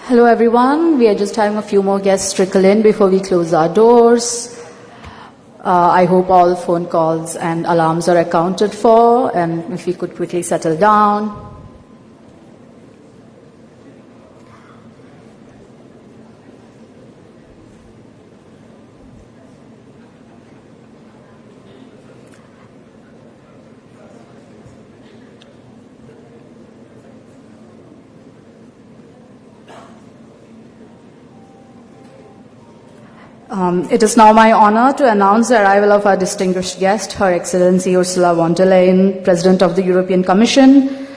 Hello everyone, we are just having a few more guests trickle in before we close our doors. I hope all phone calls and alarms are accounted for, and if we could quickly settle down. It is now my honor to announce the arrival of our distinguished guest, Her Excellency Ursula von der Leyen, President of the European Commission.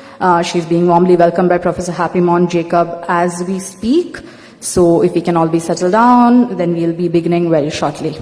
She's being warmly welcomed by Professor Happy Mon-Jacob as we speak. So if we can all be settled down, then we'll be beginning very shortly.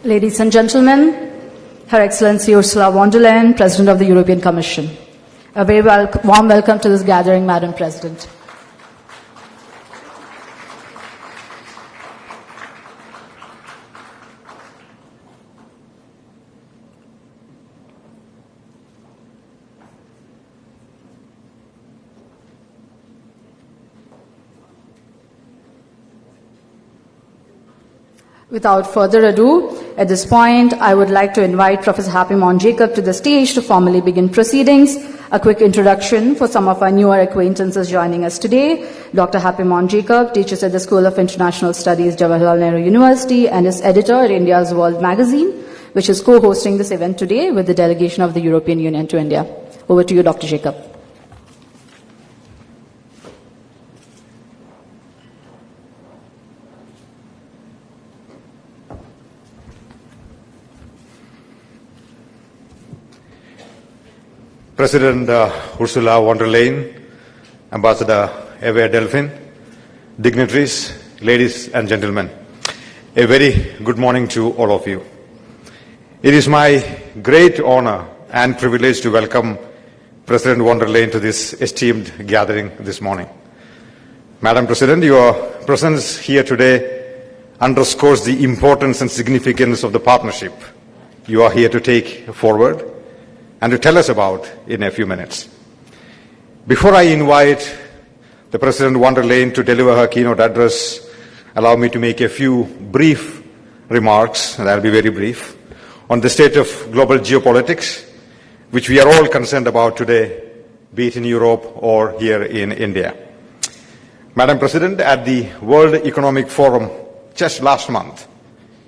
Ladies and gentlemen, Her Excellency Ursula von der Leyen, President of the European Commission. A very warm welcome to this gathering, Madam President. Without further ado, at this point, I would like to invite Professor Happy Mon-Jacob to the stage to formally begin proceedings. A quick introduction for some of our newer acquaintances joining us today. Dr. Happy Mon-Jacob teaches at the School of International Studies, Jawaharlal Nehru University, and is editor at India's World magazine, which is co-hosting this event today with the delegation of the European Union to India. Over to you, Dr. Jacob. President Ursula von der Leyen, Ambassador Eva Delphine, dignitaries, ladies and gentlemen, a very good morning to all of you. It is my great honor and privilege to welcome President von der Leyen to this esteemed gathering this morning. Madam President, your presence here today underscores the importance and significance of the partnership you are here to take forward and to tell us about in a few minutes. Before I invite the President von der Leyen to deliver her keynote address, allow me to make a few brief remarks, and I'll be very brief, on the state of global geopolitics, which we are all concerned about today, be it in Europe or here in India. Madam President, at the World Economic Forum just last month,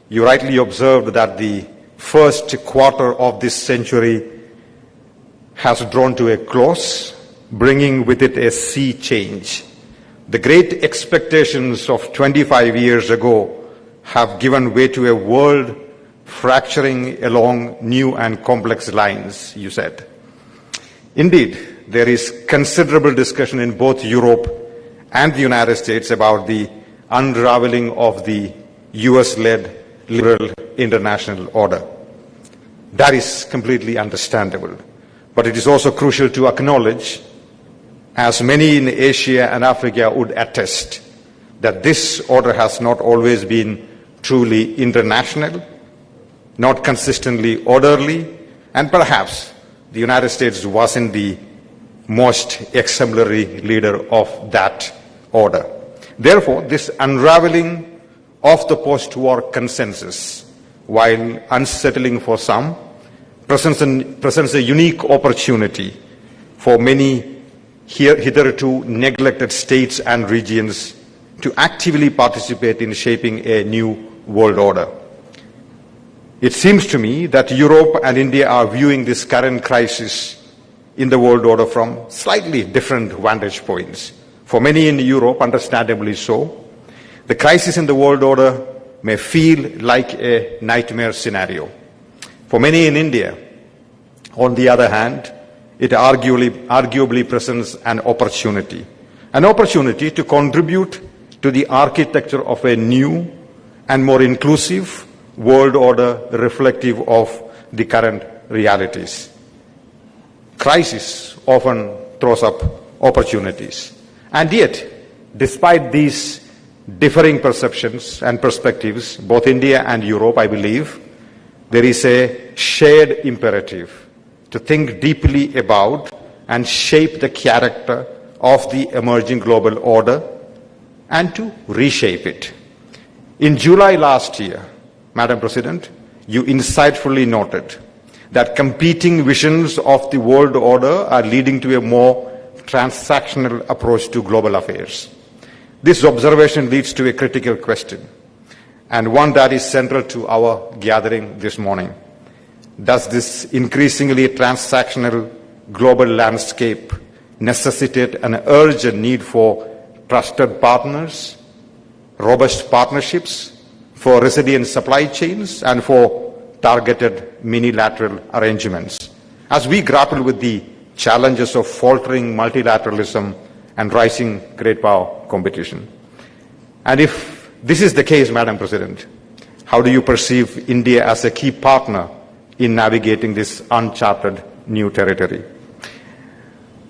you rightly observed that the first quarter of this century has drawn to a close, bringing with it a sea change. The great expectations of 25 years ago have given way to a world fracturing along new and complex lines, you said. Indeed, there is considerable discussion in both Europe and the United States about the unraveling of the US-led liberal international order. That is completely understandable. But it is also crucial to acknowledge, as many in Asia and Africa would attest, that this order has not always been truly international, not consistently orderly, and perhaps the United States wasn't the most exemplary leader of that order. Therefore, this unraveling of the post-war consensus, while unsettling for some, presents a unique opportunity for many hitherto neglected states and regions to actively participate in shaping a new world order. It seems to me that Europe and India are viewing this current crisis in the world order from slightly different vantage points. For many in Europe, understandably so, the crisis in the world order may feel like a nightmare scenario. For many in India, on the other hand, it arguably presents an opportunity to contribute to the architecture of a new and more inclusive world order reflective of the current realities. Crisis often throws up opportunities. And yet, despite these differing perceptions and perspectives, both India and Europe, I believe, there is a shared imperative to think deeply about and shape the character of the emerging global order and to reshape it. In July last year, Madam President, you insightfully noted that competing visions of the world order are leading to a more transactional approach to global affairs. This observation leads to a critical question, and one that is central to our gathering this morning. Does this increasingly transactional global landscape necessitate an urgent need for trusted partners, robust partnerships, for resilient supply chains, and for targeted minilateral arrangements, as we grapple with the challenges of faltering multilateralism and rising great power competition? And if this is the case, Madam President, how do you perceive India as a key partner in navigating this uncharted new territory?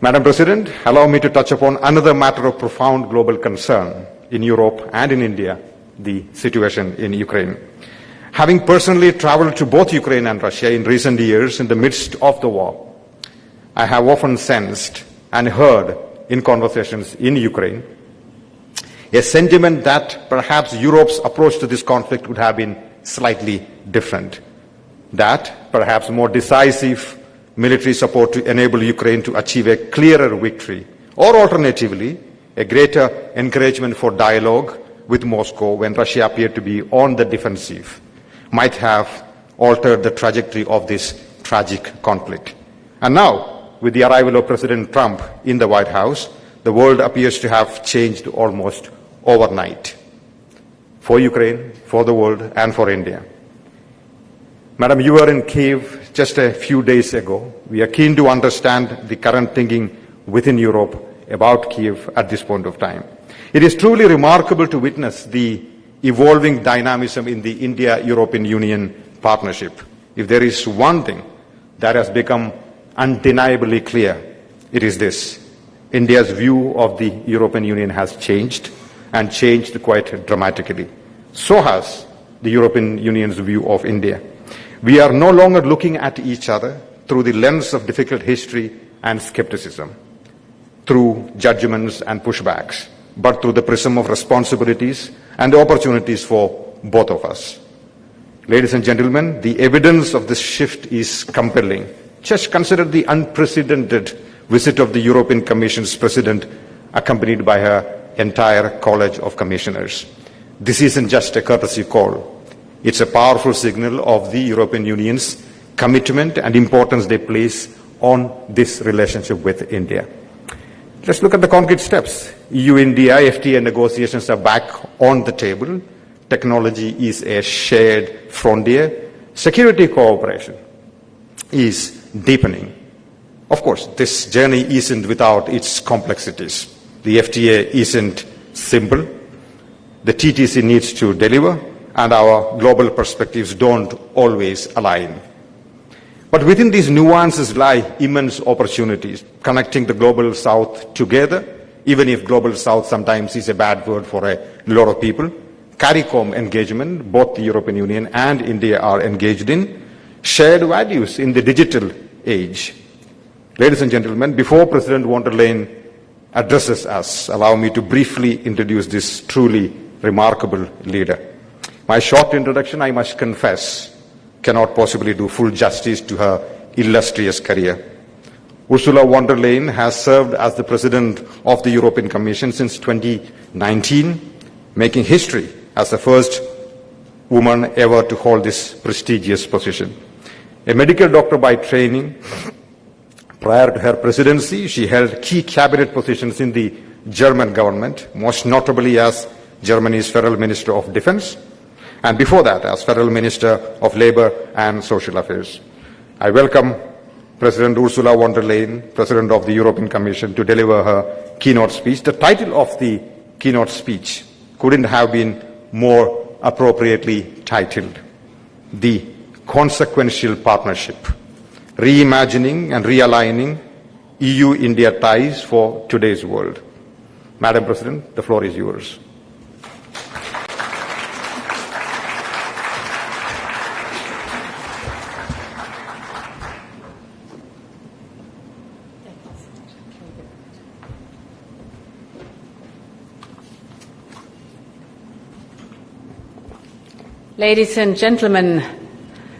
Madam President, allow me to touch upon another matter of profound global concern in Europe and in India, the situation in Ukraine. Having personally traveled to both Ukraine and Russia in recent years in the midst of the war, I have often sensed and heard in conversations in Ukraine a sentiment that perhaps Europe's approach to this conflict would have been slightly different, that perhaps more decisive military support to enable Ukraine to achieve a clearer victory, or alternatively, a greater encouragement for dialogue with Moscow when Russia appeared to be on the defensive, might have altered the trajectory of this tragic conflict. And now, with the arrival of President Trump in the White House, the world appears to have changed almost overnight for Ukraine, for the world, and for India. Madam, you were in Kyiv just a few days ago. We are keen to understand the current thinking within Europe about Kyiv at this point of time. It is truly remarkable to witness the evolving dynamism in the India-European Union partnership. If there is one thing that has become undeniably clear, it is this: India's view of the European Union has changed, and changed quite dramatically. So has the European Union's view of India. We are no longer looking at each other through the lens of difficult history and skepticism, through judgments and pushbacks, but through the prism of responsibilities and opportunities for both of us. Ladies and gentlemen, the evidence of this shift is compelling. Just consider the unprecedented visit of the European Commission's President, accompanied by her entire College of Commissioners. This isn't just a courtesy call. It's a powerful signal of the European Union's commitment and importance they place on this relationship with India. Let's look at the concrete steps. EU-India FTA negotiations are back on the table. Technology is a shared frontier. Security cooperation is deepening. Of course, this journey isn't without its complexities. The FTA isn't simple. The TTC needs to deliver, and our global perspectives don't always align. But within these nuances lie immense opportunities, connecting the global south together, even if global south sometimes is a bad word for a lot of people, CARICOM engagement, both the European Union and India are engaged in shared values in the digital age. Ladies and gentlemen, before President von der Leyen addresses us, allow me to briefly introduce this truly remarkable leader. My short introduction, I must confess, cannot possibly do full justice to her illustrious career. Ursula von der Leyen has served as the President of the European Commission since 2019, making history as the first woman ever to hold this prestigious position. A medical doctor by training, prior to her presidency, she held key cabinet positions in the German government, most notably as Germany's Federal Minister of Defense, and before that as Federal Minister of Labour and Social Affairs. I welcome President Ursula von der Leyen, President of the European Commission, to deliver her keynote speech. The title of the keynote speech couldn't have been more appropriately titled, The Consequential Partnership, Reimagining and Realigning EU-India Ties for Today's World. Madam President, the floor is yours. Ladies and gentlemen,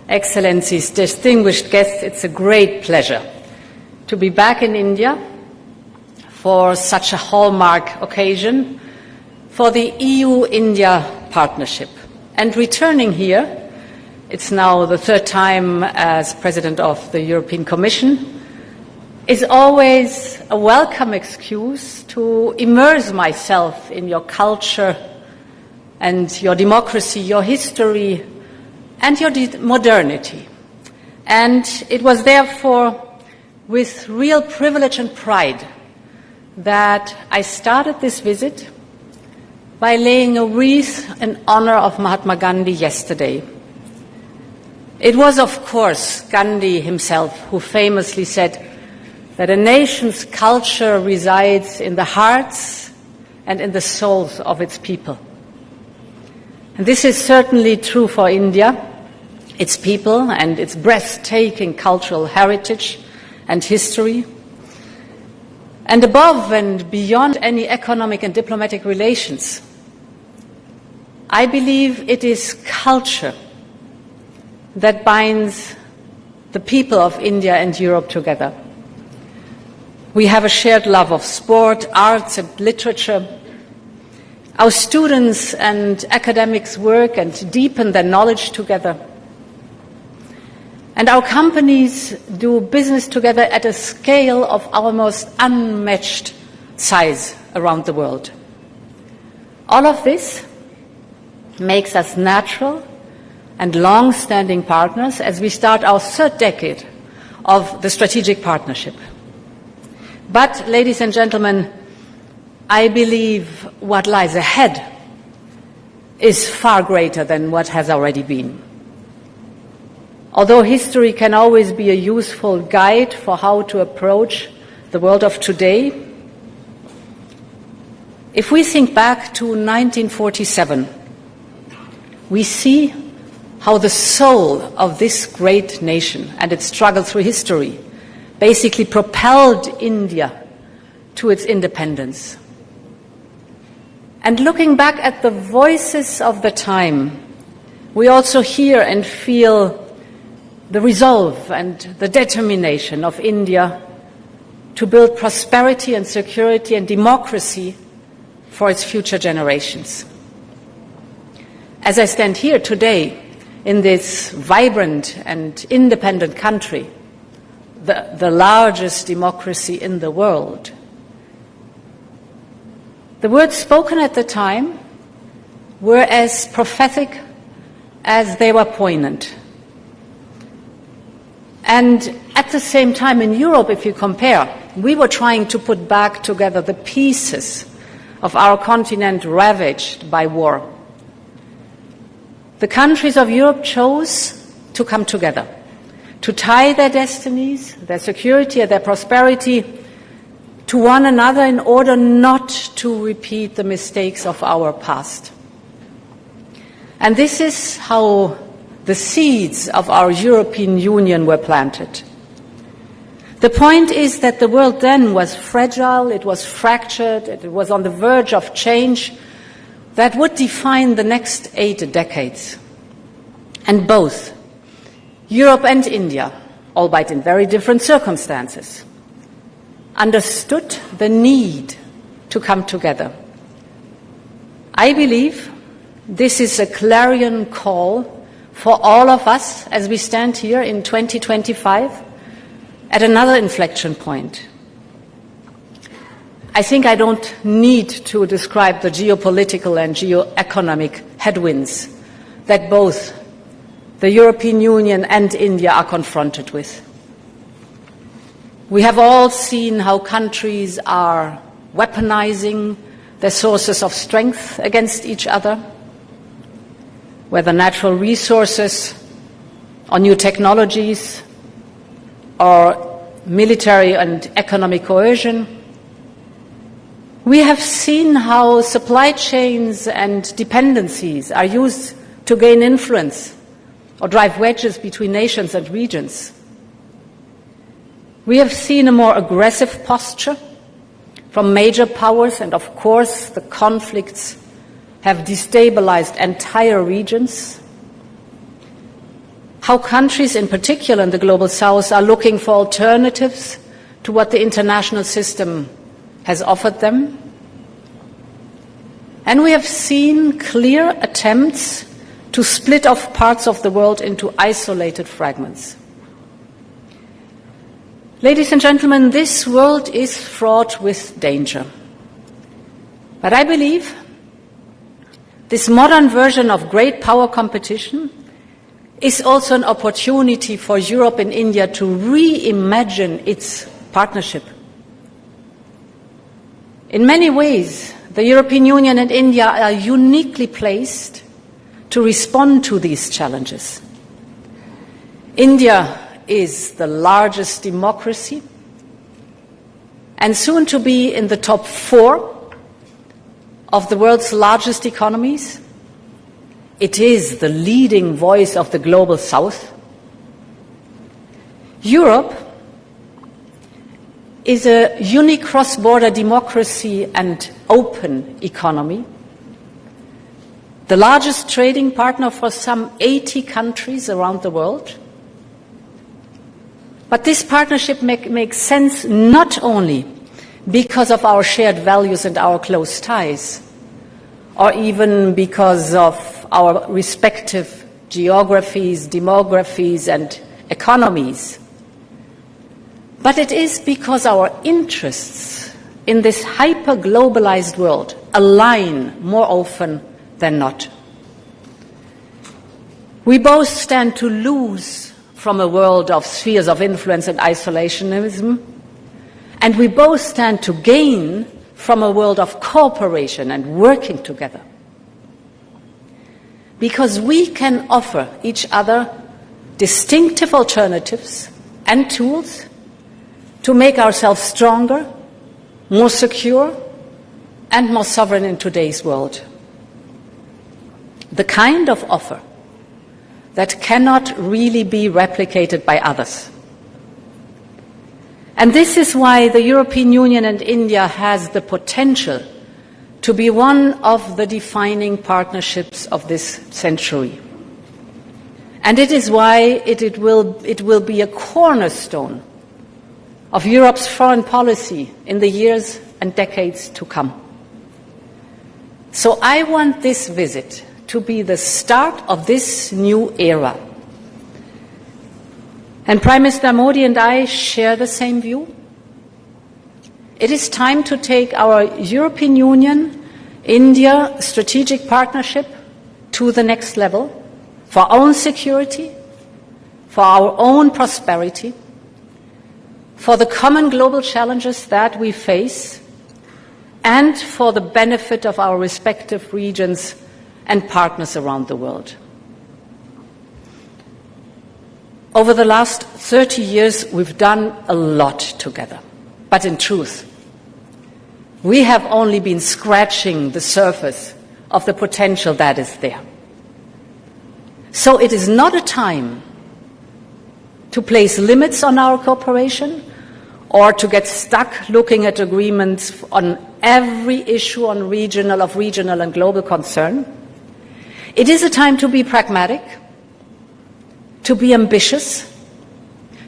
Excellencies, distinguished guests, it's a great pleasure to be back in India for such a hallmark occasion for the EU-India partnership. And returning here, it's now the third time as President of the European Commission, is always a welcome excuse to immerse myself in your culture and your democracy, your history, and your modernity. And it was therefore with real privilege and pride that I started this visit by laying a wreath in honor of Mahatma Gandhi yesterday. It was, of course, Gandhi himself who famously said that a nation's culture resides in the hearts and in the souls of its people. And this is certainly true for India, its people and its breathtaking cultural heritage and history. And above and beyond any economic and diplomatic relations, I believe it is culture that binds the people of India and Europe together. We have a shared love of sport, arts and literature. Our students and academics work and deepen their knowledge together. And our companies do business together at a scale of almost unmatched size around the world. All of this makes us natural and long-standing partners as we start our third decade of the strategic partnership. But, ladies and gentlemen, I believe what lies ahead is far greater than what has already been. Although history can always be a useful guide for how to approach the world of today, if we think back to 1947, we see how the soul of this great nation and its struggle through history basically propelled India to its independence. And looking back at the voices of the time, we also hear and feel the resolve and the determination of India to build prosperity and security and democracy for its future generations. As I stand here today in this vibrant and independent country, the largest democracy in the world, the words spoken at the time were as prophetic as they were poignant. And at the same time in Europe, if you compare, we were trying to put back together the pieces of our continent ravaged by war. The countries of Europe chose to come together, to tie their destinies, their security and their prosperity to one another in order not to repeat the mistakes of our past. And this is how the seeds of our European Union were planted. The point is that the world then was fragile, it was fractured, it was on the verge of change that would define the next 8 decades. And both Europe and India, albeit in very different circumstances, understood the need to come together. I believe this is a clarion call for all of us as we stand here in 2025 at another inflection point. I think I don't need to describe the geopolitical and geoeconomic headwinds that both the European Union and India are confronted with. We have all seen how countries are weaponizing their sources of strength against each other, whether natural resources or new technologies or military and economic coercion. We have seen how supply chains and dependencies are used to gain influence or drive wedges between nations and regions. We have seen a more aggressive posture from major powers, and of course the conflicts have destabilized entire regions. How countries, in particular in the Global South, are looking for alternatives to what the international system has offered them. And we have seen clear attempts to split off parts of the world into isolated fragments. Ladies and gentlemen, this world is fraught with danger. But I believe this modern version of great power competition is also an opportunity for Europe and India to reimagine its partnership. In many ways, the European Union and India are uniquely placed to respond to these challenges. India is the largest democracy and soon to be in the top 4 of the world's largest economies. It is the leading voice of the Global South. Europe is a unique cross-border democracy and open economy, the largest trading partner for some 80 countries around the world. But this partnership makes sense not only because of our shared values and our close ties, or even because of our respective geographies, demographies, and economies. But it is because our interests in this hyper-globalized world align more often than not. We both stand to lose from a world of spheres of influence and isolationism, and we both stand to gain from a world of cooperation and working together. Because we can offer each other distinctive alternatives and tools to make ourselves stronger, more secure, and more sovereign in today's world. The kind of offer that cannot really be replicated by others. And this is why the European Union and India has the potential to be one of the defining partnerships of this century. And it is why it will be a cornerstone of Europe's foreign policy in the years and decades to come. So I want this visit to be the start of this new era. And Prime Minister Modi and I share the same view. It is time to take our European Union-India strategic partnership to the next level for our own security, for our own prosperity, for the common global challenges that we face, and for the benefit of our respective regions and partners around the world. Over the last 30 years, we've done a lot together. But in truth, we have only been scratching the surface of the potential that is there. So it is not a time to place limits on our cooperation or to get stuck looking at agreements on every issue of regional and global concern. It is a time to be pragmatic, to be ambitious,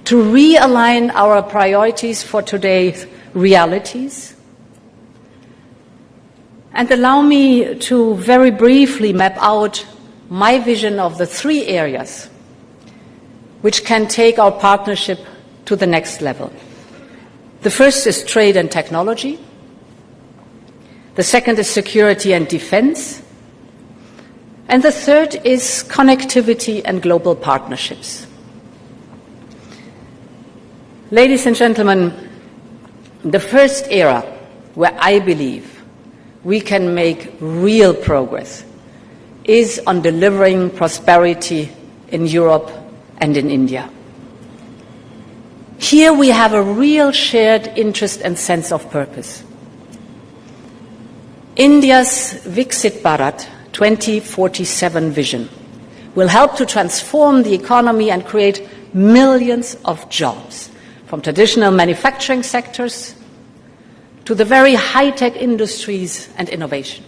to realign our priorities for today's realities. And allow me to very briefly map out my vision of the 3 areas which can take our partnership to the next level. The first is trade and technology. The second is security and defense. And the third is connectivity and global partnerships. Ladies and gentlemen, the first area where I believe we can make real progress is on delivering prosperity in Europe and in India. Here we have a real shared interest and sense of purpose. India's Viksit Bharat 2047 vision will help to transform the economy and create millions of jobs, from traditional manufacturing sectors to the very high-tech industries and innovation.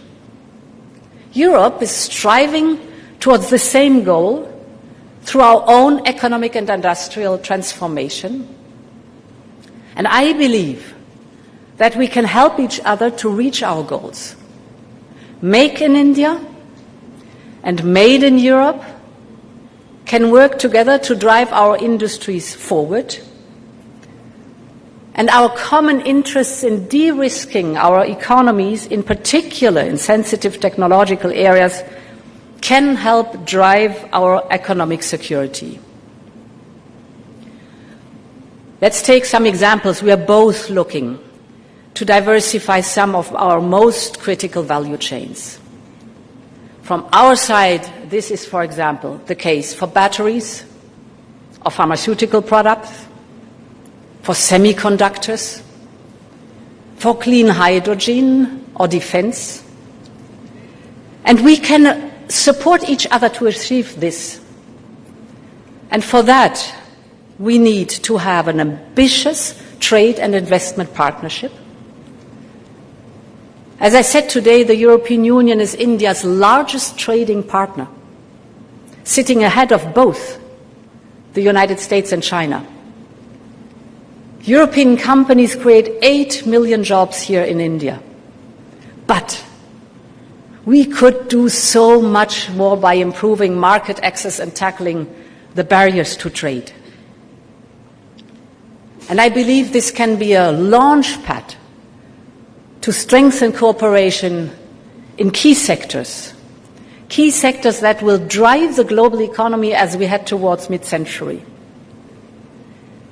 Europe is striving towards the same goal through our own economic and industrial transformation. And I believe that we can help each other to reach our goals. Make in India and Made in Europe can work together to drive our industries forward. And our common interests in de-risking our economies, in particular in sensitive technological areas, can help drive our economic security. Let's take some examples. We are both looking to diversify some of our most critical value chains. From our side, this is, for example, the case for batteries or pharmaceutical products, for semiconductors, for clean hydrogen or defense. And we can support each other to achieve this. And for that, we need to have an ambitious trade and investment partnership. As I said today, the European Union is India's largest trading partner, sitting ahead of both the United States and China. European companies create 8 million jobs here in India. But we could do so much more by improving market access and tackling the barriers to trade. And I believe this can be a launch pad to strengthen cooperation in key sectors that will drive the global economy as we head towards mid-century.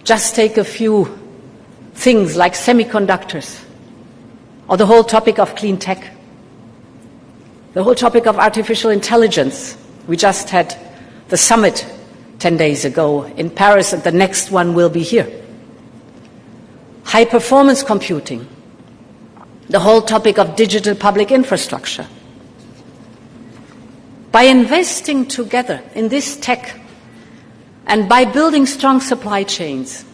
Just take a few things like semiconductors, or the whole topic of clean tech, the whole topic of artificial intelligence. We just had the summit 10 days ago in Paris, and the next one will be here. High-performance computing, the whole topic of digital public infrastructure. By investing together in this tech and by building strong supply chains,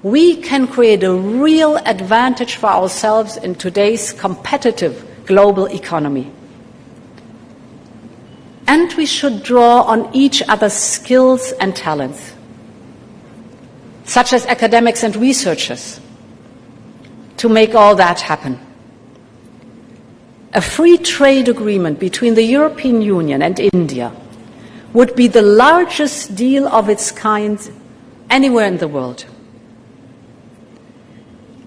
we can create a real advantage for ourselves in today's competitive global economy. And we should draw on each other's skills and talents, such as academics and researchers, to make all that happen. A free trade agreement between the European Union and India would be the largest deal of its kind anywhere in the world.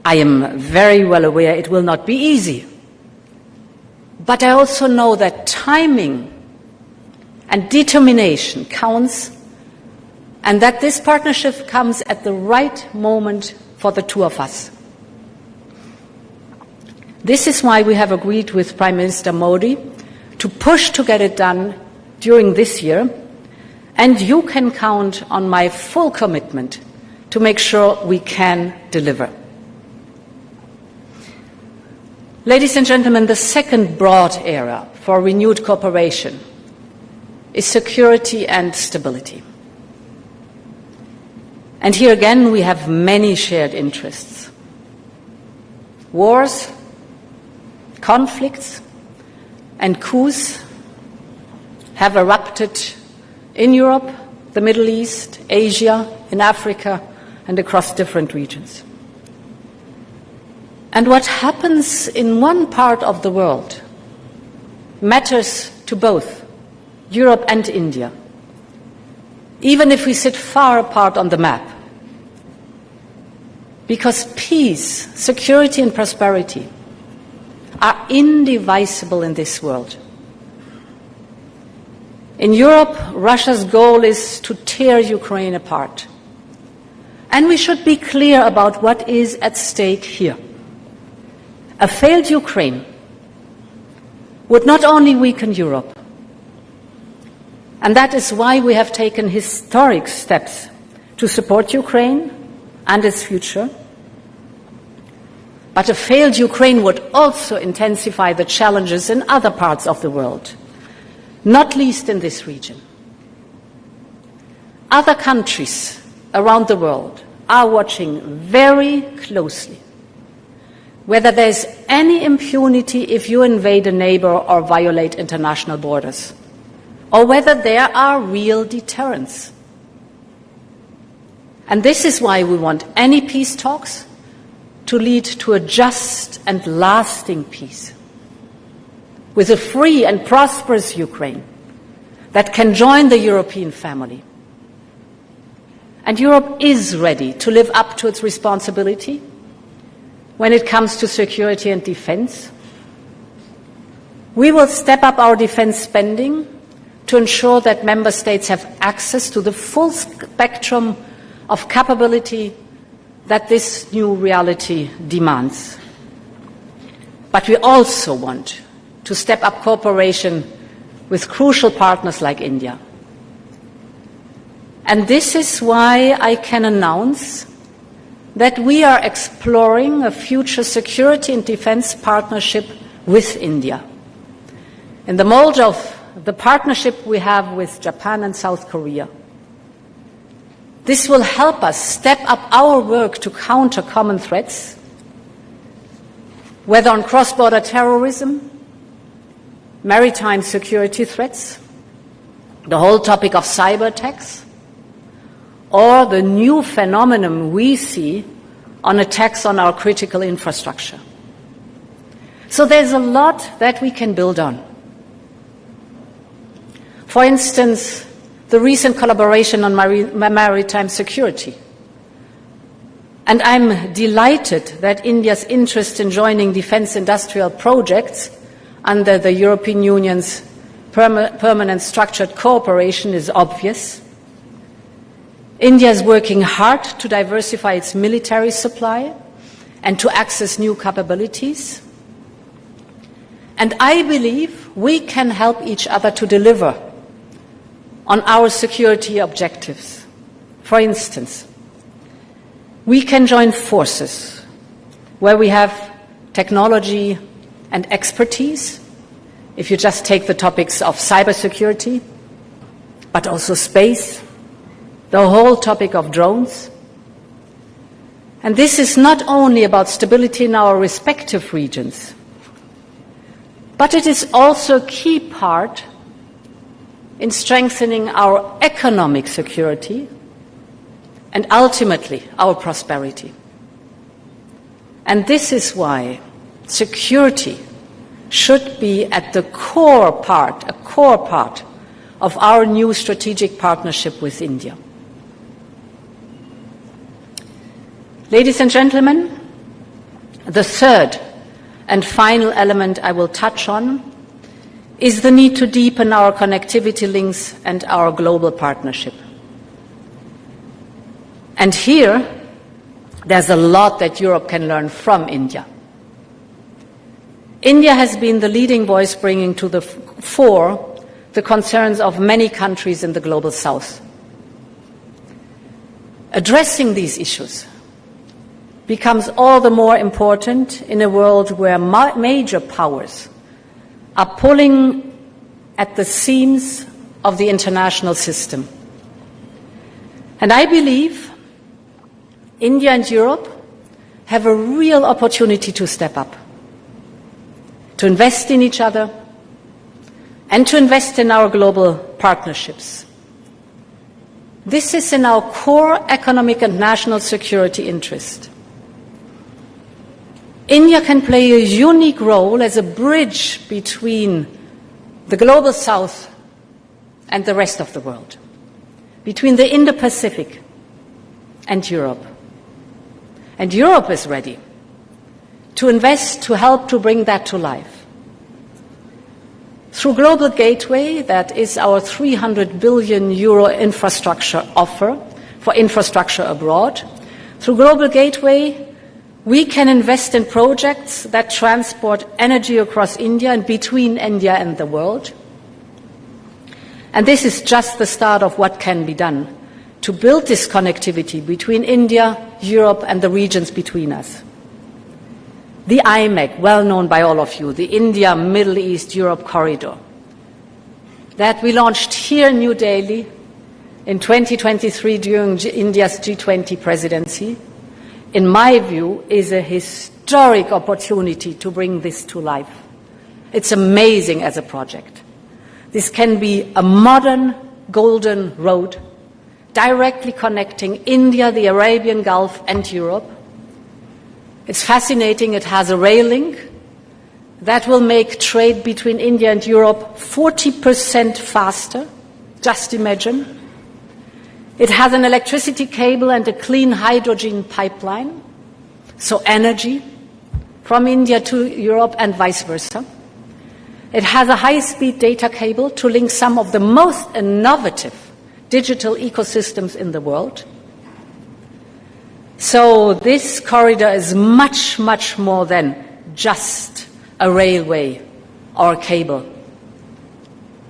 I am very well aware it will not be easy, but I also know that timing and determination counts, and that this partnership comes at the right moment for the two of us. This is why we have agreed with Prime Minister Modi to push to get it done during this year, and you can count on my full commitment to make sure we can deliver. Ladies and gentlemen, the second broad area for renewed cooperation is security and stability. And here again, we have many shared interests. Wars, conflicts, and coups have erupted in Europe, the Middle East, Asia, in Africa, and across different regions. And what happens in one part of the world matters to both Europe and India, even if we sit far apart on the map. Because peace, security, and prosperity are indivisible in this world. In Europe, Russia's goal is to tear Ukraine apart. And we should be clear about what is at stake here. A failed Ukraine would not only weaken Europe, and that is why we have taken historic steps to support Ukraine and its future, but a failed Ukraine would also intensify the challenges in other parts of the world, not least in this region. Other countries around the world are watching very closely whether there is any impunity if you invade a neighbor or violate international borders, or whether there are real deterrents. And this is why we want any peace talks to lead to a just and lasting peace, with a free and prosperous Ukraine that can join the European family. And Europe is ready to live up to its responsibility when it comes to security and defense. We will step up our defense spending to ensure that member states have access to the full spectrum of capability that this new reality demands. But we also want to step up cooperation with crucial partners like India. And this is why I can announce that we are exploring a future security and defense partnership with India, in the mold of the partnership we have with Japan and South Korea. This will help us step up our work to counter common threats, whether on cross-border terrorism, maritime security threats, the whole topic of cyber attacks, or the new phenomenon we see on attacks on our critical infrastructure. So there's a lot that we can build on. For instance, the recent collaboration on maritime security. And I'm delighted that India's interest in joining defense industrial projects under the European Union's permanent structured cooperation is obvious. India is working hard to diversify its military supply and to access new capabilities. And I believe we can help each other to deliver on our security objectives. For instance, we can join forces where we have technology and expertise, if you just take the topics of cybersecurity, but also space, the whole topic of drones. And this is not only about stability in our respective regions, but it is also a key part in strengthening our economic security and ultimately our prosperity. And this is why security should be at the core part of our new strategic partnership with India. Ladies and gentlemen, the third and final element I will touch on is the need to deepen our connectivity links and our global partnership. And here, there's a lot that Europe can learn from India. India has been the leading voice bringing to the fore the concerns of many countries in the global south. Addressing these issues becomes all the more important in a world where major powers are pulling at the seams of the international system. And I believe India and Europe have a real opportunity to step up, to invest in each other, and to invest in our global partnerships. This is in our core economic and national security interest. India can play a unique role as a bridge between the global south and the rest of the world, between the Indo-Pacific and Europe. And Europe is ready to invest, to help to bring that to life. Through Global Gateway, that is our €300 billion infrastructure offer for infrastructure abroad, through Global Gateway, we can invest in projects that transport energy across India and between India and the world. And this is just the start of what can be done to build this connectivity between India, Europe, and the regions between us. The IMEC, well known by all of you, the India, Middle East, Europe corridor, that we launched here in New Delhi in 2023 during India's G20 presidency, in my view, is a historic opportunity to bring this to life. It's amazing as a project. This can be a modern golden road directly connecting India, the Arabian Gulf, and Europe. It's fascinating. It has a rail link that will make trade between India and Europe 40% faster. Just imagine. It has an electricity cable and a clean hydrogen pipeline, so energy from India to Europe and vice versa. It has a high-speed data cable to link some of the most innovative digital ecosystems in the world. So this corridor is much, much more than just a railway or a cable.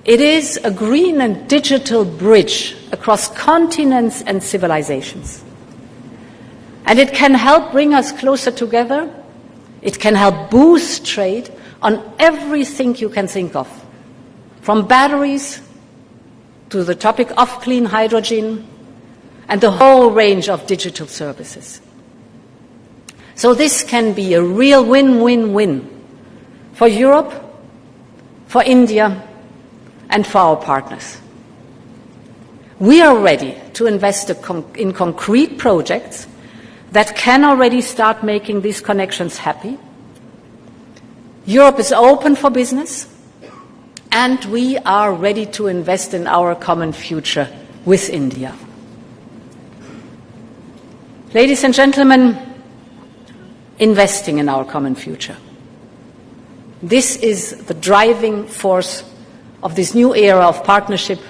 It is a green and digital bridge across continents and civilizations. And it can help bring us closer together. It can help boost trade on everything you can think of, from batteries to the topic of clean hydrogen and the whole range of digital services. So this can be a real win-win-win for Europe, for India, and for our partners. We are ready to invest in concrete projects that can already start making these connections happy. Europe is open for business, and we are ready to invest in our common future with India. Ladies and gentlemen, investing in our common future. This is the driving force of this new era of partnership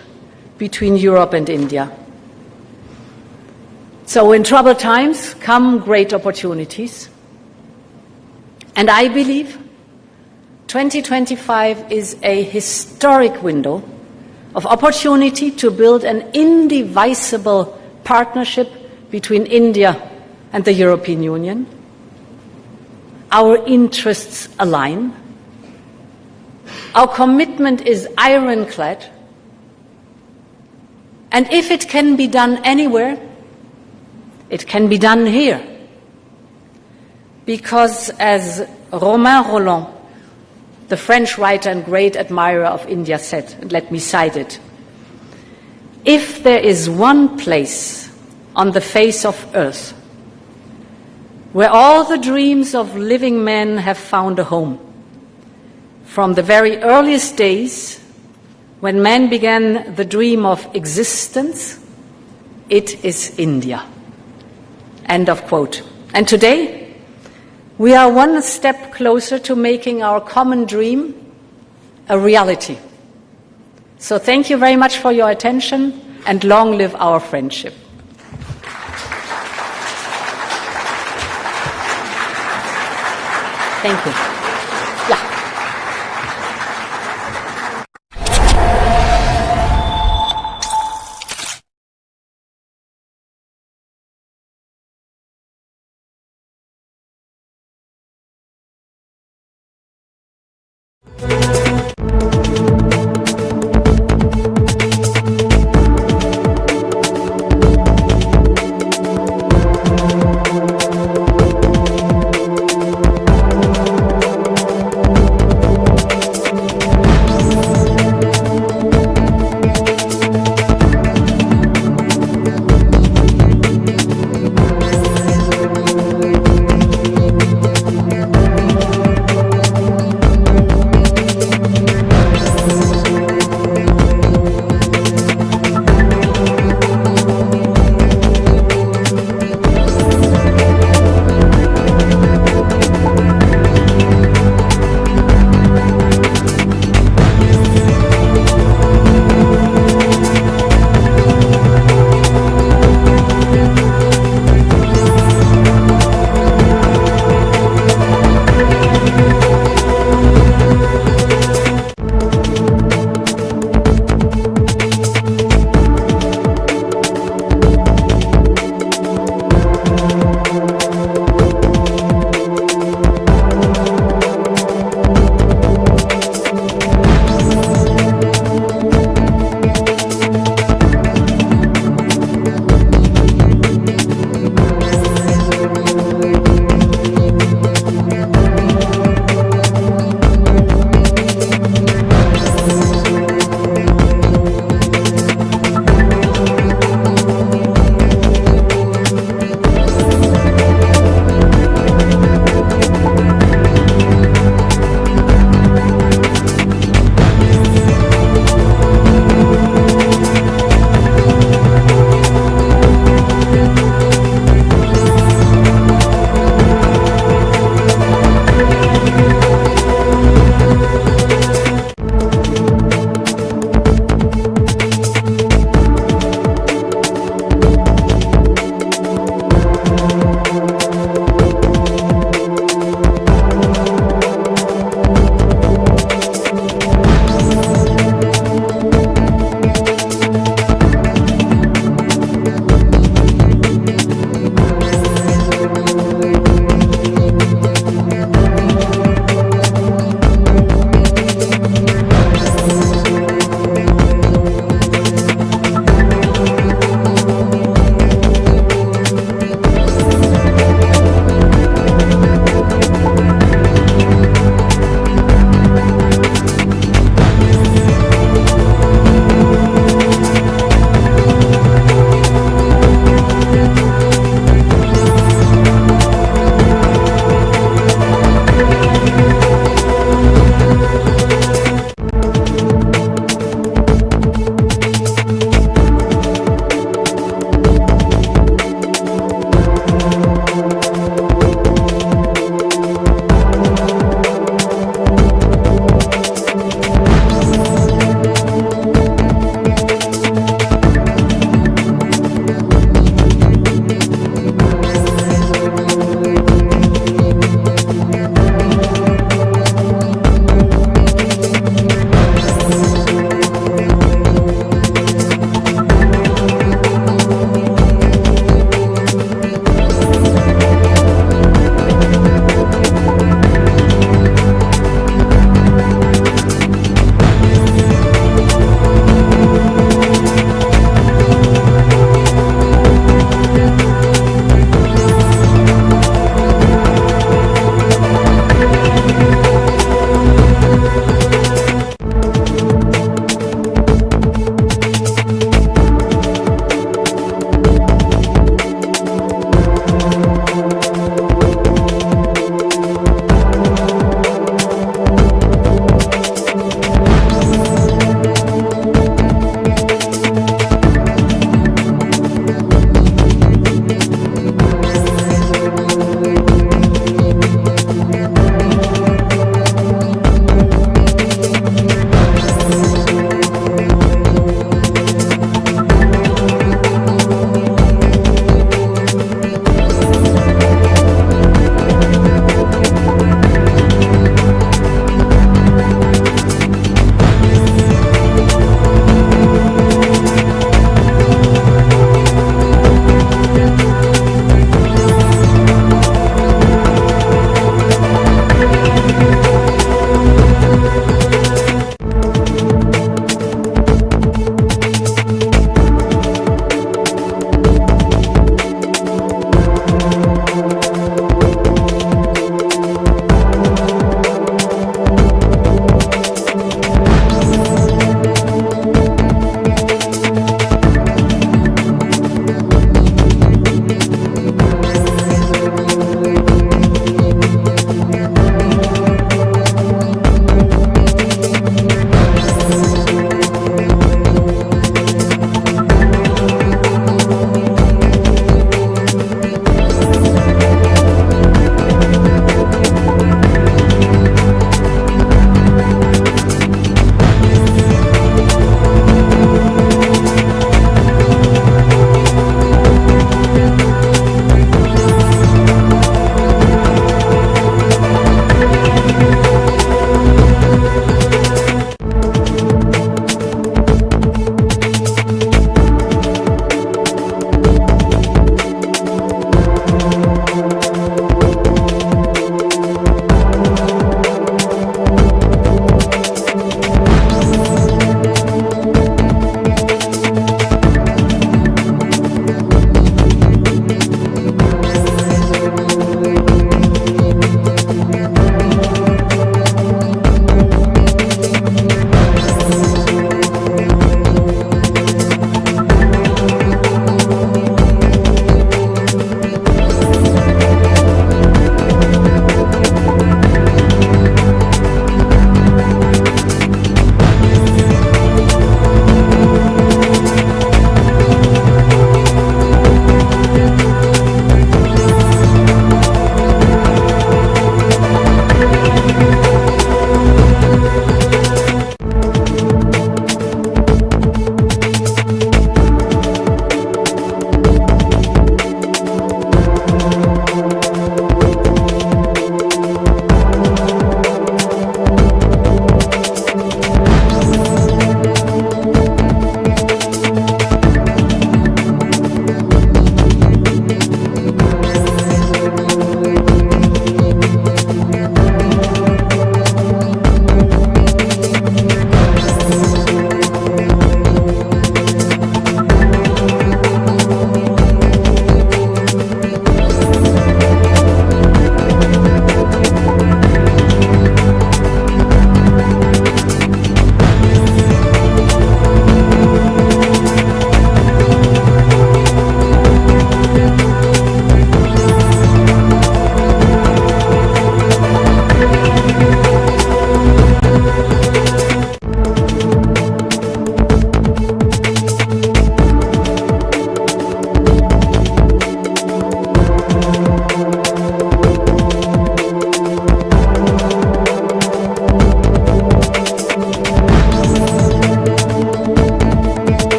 between Europe and India. So in troubled times come great opportunities. And I believe 2025 is a historic window of opportunity to build an indivisible partnership between India and the European Union. Our interests align. Our commitment is ironclad. And if it can be done anywhere, it can be done here. Because as Romain Rolland, the French writer and great admirer of India, said, and let me cite it, if there is one place on the face of earth where all the dreams of living men have found a home, from the very earliest days when man began the dream of existence, it is India. End of quote. And today, we are one step closer to making our common dream a reality. So thank you very much for your attention, and long live our friendship. Thank you.